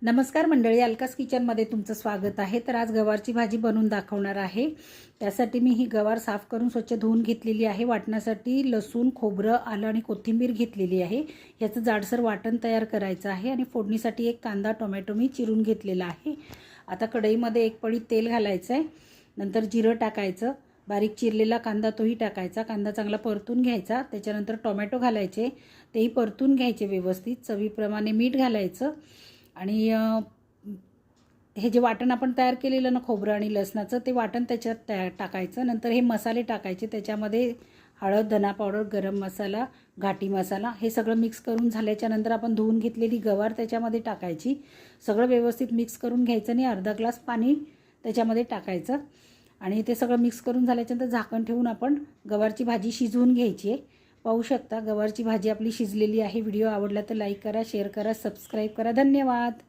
नमस्कार मंडळी, अलकास किचनमध्ये तुमचं स्वागत आहे। तर आज गवारची भाजी बनवून दाखवणार आहे। त्यासाठी मी ही गवार साफ करून स्वच्छ धुवून घेतलेली आहे। वाटण्यासाठी लसूण, खोबरं, आलं आणि कोथिंबीर घेतलेली आहे। याचं जाडसर वाटण तयार करायचं आहे आणि फोडणीसाठी एक कांदा, टोमॅटो मी चिरून घेतलेला आहे। आता कढईमध्ये एक पळी तेल घालायचं आहे। नंतर जिरं टाकायचं, बारीक चिरलेला कांदा तोही टाकायचा। कांदा चांगला परतून घ्यायचा। त्याच्यानंतर टोमॅटो घालायचे, तेही परतून घ्यायचे व्यवस्थित। चवीप्रमाणे मीठ घालायचं आणि हे जे वाटण आपण तयार केलेलं ना खोबरं आणि लसणाचं, ते वाटण त्याच्यात टाकायचं। नंतर हे मसाले टाकायचे, त्याच्यामध्ये हळद, धना पावडर, गरम मसाला, घाटी मसाला हे सगळं मिक्स करून झाल्याच्या नंतर आपण धुवून घेतलेली गवार त्याच्यामध्ये टाकायची। सगळं व्यवस्थित मिक्स करून घ्यायचं आणि अर्धा ग्लास पाणी त्याच्यामध्ये टाकायचं आणि ते सगळं मिक्स करून झाल्याच्यानंतर झाकण ठेवून आपण गवारची भाजी शिजवून घ्यायची आहे। पाहू शकता गवारची भाजी आपली शिजलेली आहे। व्हिडिओ आवडला तर लाईक करा, शेअर करा, सबस्क्राईब करा। धन्यवाद।